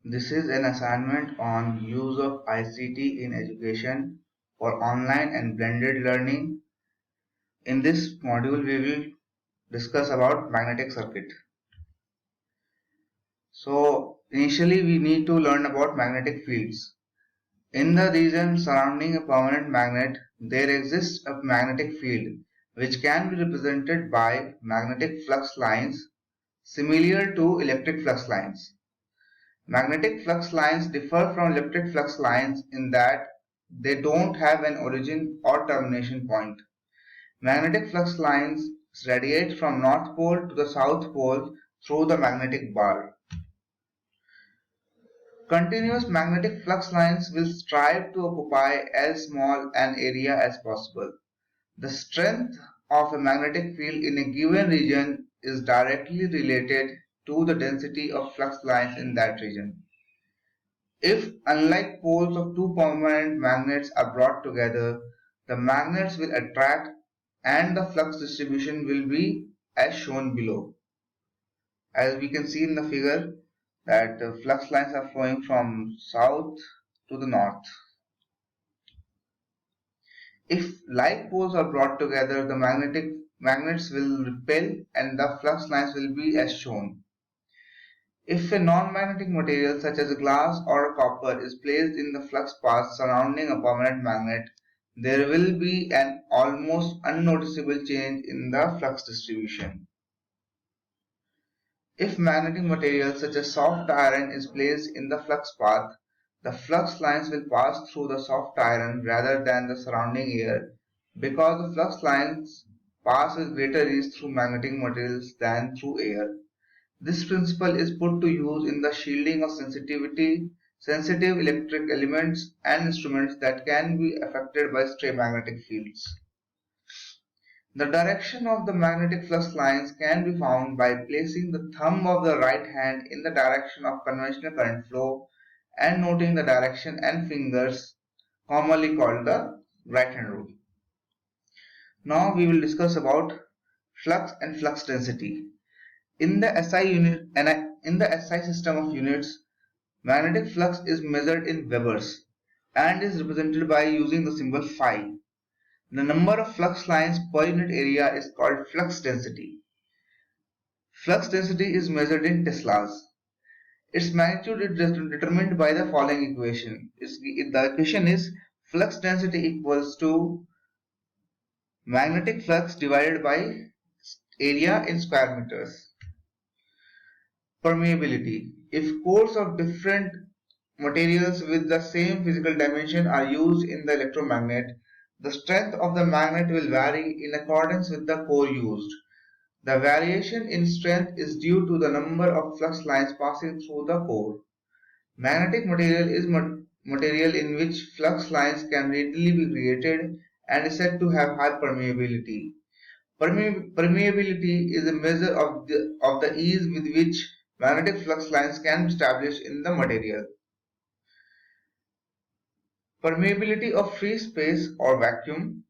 This is an assignment on use of ICT in education for online and blended learning. In this module, we will discuss about magnetic circuit. So initially we need to learn about magnetic fields. In the region surrounding a permanent magnet, there exists a magnetic field which can be represented by magnetic flux lines similar to electric flux lines. Magnetic flux lines differ from electric flux lines in that they don't have an origin or termination point. Magnetic flux lines radiate from North Pole to the South Pole through the magnetic bar. Continuous magnetic flux lines will strive to occupy as small an area as possible. The strength of a magnetic field in a given region is directly related to the density of flux lines in that region. If, unlike poles of two permanent magnets are brought together, the magnets will attract and the flux distribution will be as shown below. As we can see in the figure that the flux lines are flowing from south to the north. If like poles are brought together, the magnets will repel and the flux lines will be as shown. If a non-magnetic material such as glass or copper is placed in the flux path surrounding a permanent magnet, there will be an almost unnoticeable change in the flux distribution. If magnetic material such as soft iron is placed in the flux path, the flux lines will pass through the soft iron rather than the surrounding air because the flux lines pass with greater ease through magnetic materials than through air. This principle is put to use in the shielding of sensitive electric elements and instruments that can be affected by stray magnetic fields. The direction of the magnetic flux lines can be found by placing the thumb of the right hand in the direction of conventional current flow and noting the direction and fingers, commonly called the right hand rule. Now we will discuss about flux and flux density. In the SI system of units, magnetic flux is measured in Webers and is represented by using the symbol phi. The number of flux lines per unit area is called flux density. Flux density is measured in Teslas. Its magnitude is determined by the following equation. The equation is flux density equals to magnetic flux divided by area in square meters. Permeability. If cores of different materials with the same physical dimension are used in the electromagnet, the strength of the magnet will vary in accordance with the core used. The variation in strength is due to the number of flux lines passing through the core. Magnetic material is material in which flux lines can readily be created and is said to have high permeability. Permeability is a measure of the ease with which magnetic flux lines can be established in the material. Permeability of free space or vacuum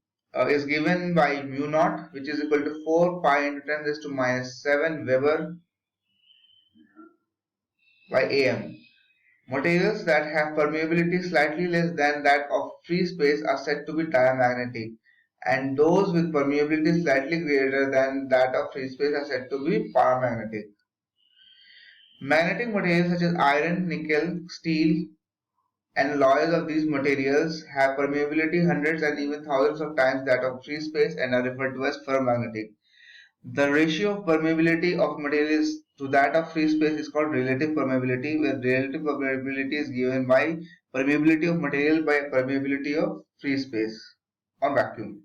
is given by mu naught, which is equal to 4 pi into 10 raised to minus 7 Weber by am. Materials that have permeability slightly less than that of free space are said to be diamagnetic, and those with permeability slightly greater than that of free space are said to be paramagnetic. Magnetic materials such as iron, nickel, steel, and alloys of these materials have permeability hundreds and even thousands of times that of free space and are referred to as ferromagnetic. The ratio of permeability of materials to that of free space is called relative permeability, where relative permeability is given by permeability of material by permeability of free space or vacuum.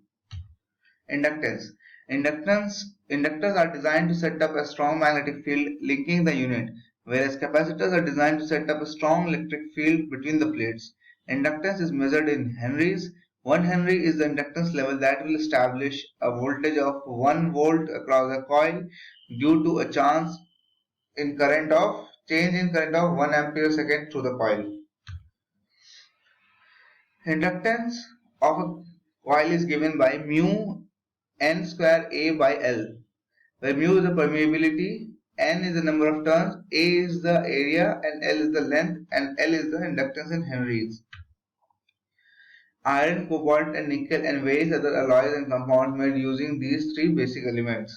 Inductance. Inductors are designed to set up a strong magnetic field linking the unit, whereas capacitors are designed to set up a strong electric field between the plates. Inductance is measured in henries. 1 henry is the inductance level that will establish a voltage of 1 volt across a coil due to a change in current of 1 ampere second through the coil. Inductance of a coil is given by mu n square A by L, where mu is the permeability N is the number of turns, A is the area, and L is the length, and L is the inductance in henries. Iron, cobalt, and nickel, and various other alloys and compounds made using these three basic elements.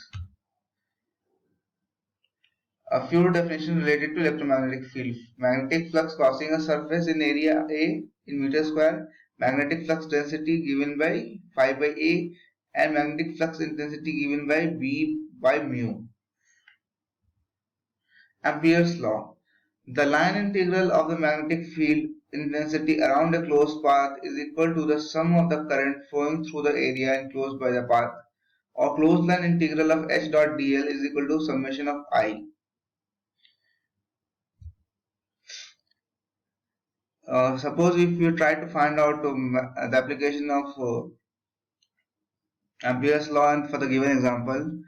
A few definitions related to electromagnetic field. Magnetic flux crossing a surface in area A in meter square. Magnetic flux density given by phi by A, and magnetic flux intensity given by B by mu. Ampere's law. The line integral of the magnetic field intensity around a closed path is equal to the sum of the current flowing through the area enclosed by the path, or closed line integral of H dot dl is equal to summation of I. Suppose if you try to find out the application of Ampere's law, and for the given example,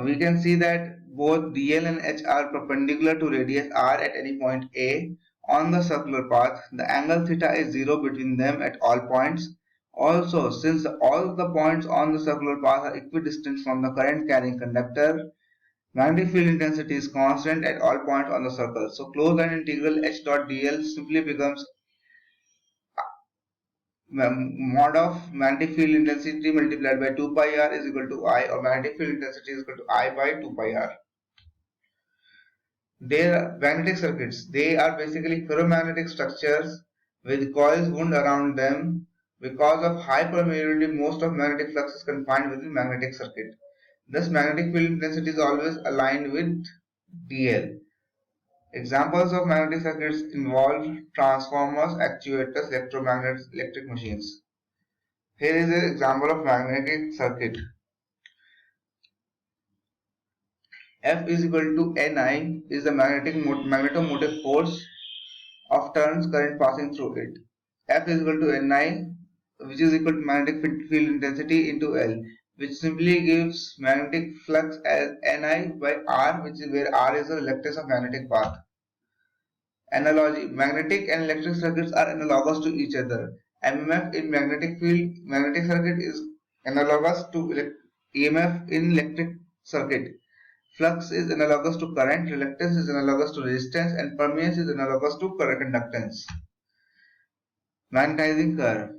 we can see that both dl and h are perpendicular to radius r at any point A on the circular path. The angle theta is 0 between them at all points. Also, since all the points on the circular path are equidistant from the current carrying conductor, magnetic field intensity is constant at all points on the circle. So closed line integral h dot dl simply becomes mod of magnetic field intensity multiplied by 2 pi r is equal to I, or magnetic field intensity is equal to I by 2 pi r. They are magnetic circuits. They are basically ferromagnetic structures with coils wound around them. Because of high permeability, most of magnetic flux is confined within magnetic circuit. Thus, magnetic field intensity is always aligned with dl. Examples of magnetic circuits involve transformers, actuators, electromagnets, electric machines. Here is an example of magnetic circuit. F is equal to Ni is the magnetomotive force of turns current passing through it. F is equal to Ni, which is equal to magnetic field intensity into L, which simply gives magnetic flux as Ni by R, which is where R is the reluctance of magnetic path. Analogy: magnetic and electric circuits are analogous to each other. MMF in magnetic circuit is analogous to EMF in electric circuit. Flux is analogous to current, reluctance is analogous to resistance, and permeance is analogous to conductance. Magnetizing curve.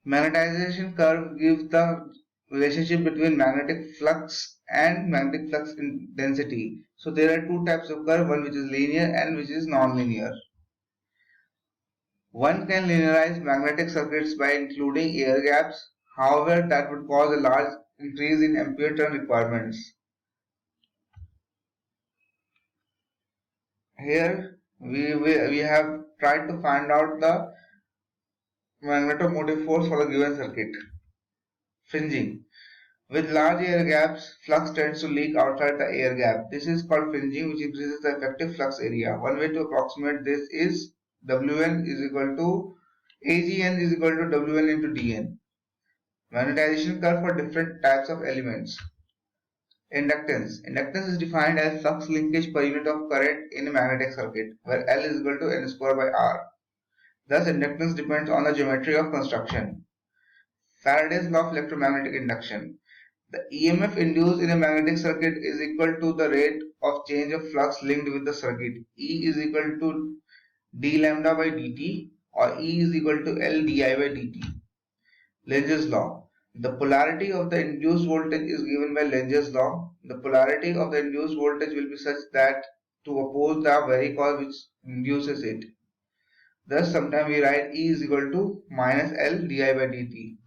Magnetization curve gives the relationship between magnetic flux and magnetic flux density. So there are two types of curve, one which is linear and which is non-linear. One can linearize magnetic circuits by including air gaps. However, that would cause a large increase in ampere turn requirements. Here we have tried to find out the magnetomotive force for the given circuit. Fringing. With large air gaps, flux tends to leak outside the air gap. This is called fringing, which increases the effective flux area. One way to approximate this is Wn is equal to Agn is equal to Wn into Dn. Magnetization curve for different types of elements. Inductance. Inductance is defined as flux linkage per unit of current in a magnetic circuit, where L is equal to N square by R. Thus, inductance depends on the geometry of construction. Faraday's law of electromagnetic induction. The EMF induced in a magnetic circuit is equal to the rate of change of flux linked with the circuit. E is equal to d lambda by dt, or E is equal to L di by dt. Lenge's law. The polarity of the induced voltage is given by Lenge's law. The polarity of the induced voltage will be such that to oppose the very cause which induces it. Thus, sometimes we write E is equal to minus L di by dt.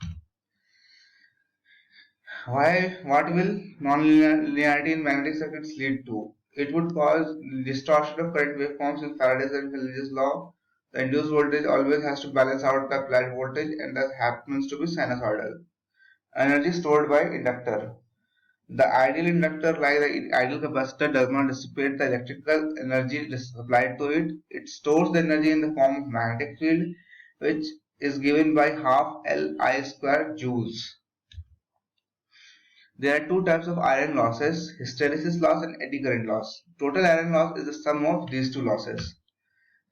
What will nonlinearity in magnetic circuits lead to? It would cause distortion of current waveforms in Faraday's and Lenge's law. The induced voltage always has to balance out the applied voltage and thus happens to be sinusoidal. Energy stored by inductor. The ideal inductor, like the ideal capacitor, does not dissipate the electrical energy supplied to it. It stores the energy in the form of magnetic field, which is given by half Li square joules. There are two types of iron losses, hysteresis loss and eddy current loss. Total iron loss is the sum of these two losses.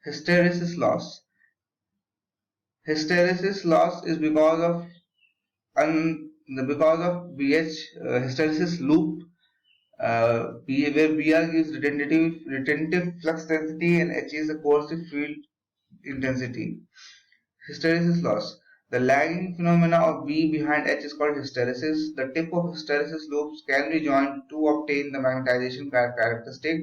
Hysteresis loss. Hysteresis loss is because of BH hysteresis loop where Br gives retentive flux density and H is the coercive field intensity. Hysteresis loss. The lagging phenomena of B behind H is called hysteresis. The tip of hysteresis loops can be joined to obtain the magnetization characteristic.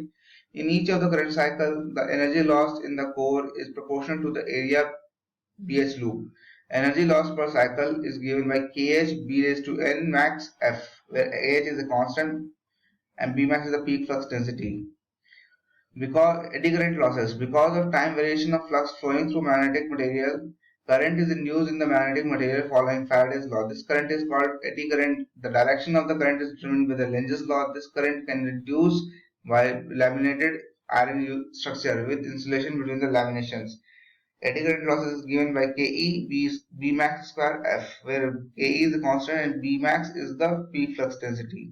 In each of the current cycle, the energy lost in the core is proportional to the area BH loop. Energy loss per cycle is given by Kh B raised to n max F, where Ah is a constant and Bmax is the peak flux density. Because eddy current losses, because of time variation of flux flowing through magnetic material, current is induced in the magnetic material following Faraday's law. This current is called eddy current. The direction of the current is determined by the Lenz's law. This current can reduce by laminated iron structure with insulation between the laminations. Eddy current losses is given by Ke B max square F, where Ke is the constant and B max is the peak flux density.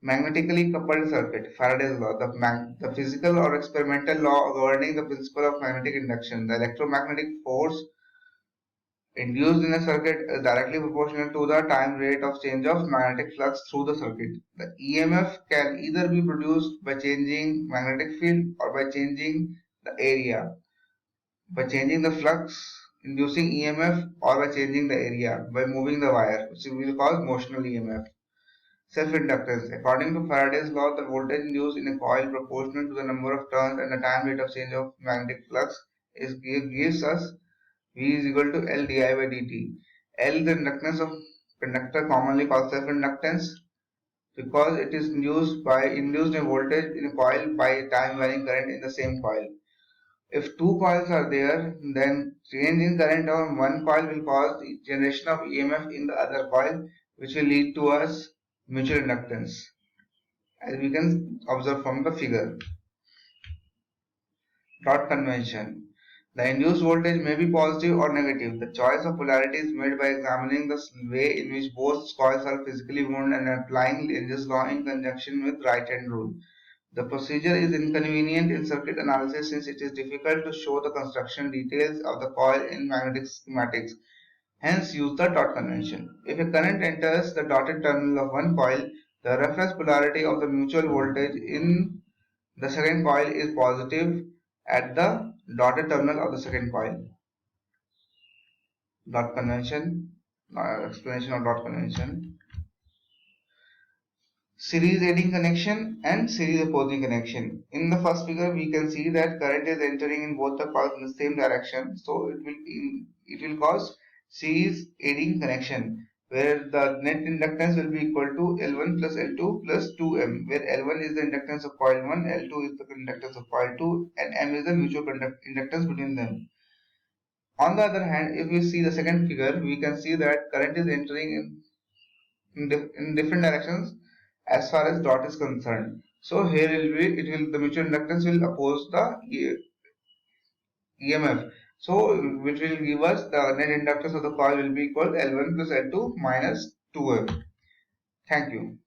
Magnetically coupled circuit, Faraday's law, the physical or experimental law governing the principle of magnetic induction. The electromagnetic force induced in a circuit is directly proportional to the time rate of change of magnetic flux through the circuit. The EMF can either be produced by changing magnetic field or by changing the area, by changing the flux inducing EMF, or by changing the area by moving the wire, which will cause motional EMF. Self-inductance. According to Faraday's law, the voltage induced in a coil proportional to the number of turns and the time rate of change of magnetic flux gives us V is equal to L di by dt. L, the inductance of conductor, commonly called self-inductance, because it is induced a voltage in a coil by a time varying current in the same coil. If two coils are there, then change in current on one coil will cause the generation of EMF in the other coil, which will lead to us mutual inductance, as we can observe from the figure. Dot convention. The induced voltage may be positive or negative. The choice of polarity is made by examining the way in which both coils are physically wound and applying Lenz's law in conjunction with right-hand rule. The procedure is inconvenient in circuit analysis since it is difficult to show the construction details of the coil in magnetic schematics. Hence, use the dot convention. If a current enters the dotted terminal of one coil, the reference polarity of the mutual voltage in the second coil is positive at the dotted terminal of the second coil. Dot convention, explanation of dot convention. Series aiding connection and series opposing connection. In the first figure, we can see that current is entering in both the coils in the same direction, so it will cause series aiding connection, where the net inductance will be equal to L1 plus L2 plus 2M, where L1 is the inductance of coil 1, L2 is the inductance of coil 2, and M is the mutual inductance between them. On the other hand, if we see the second figure, we can see that current is entering in different directions as far as dot is concerned. So here the mutual inductance will oppose the EMF. So which will give us the net inductance of the coil will be equal L1 plus L2 minus 2M. Thank you.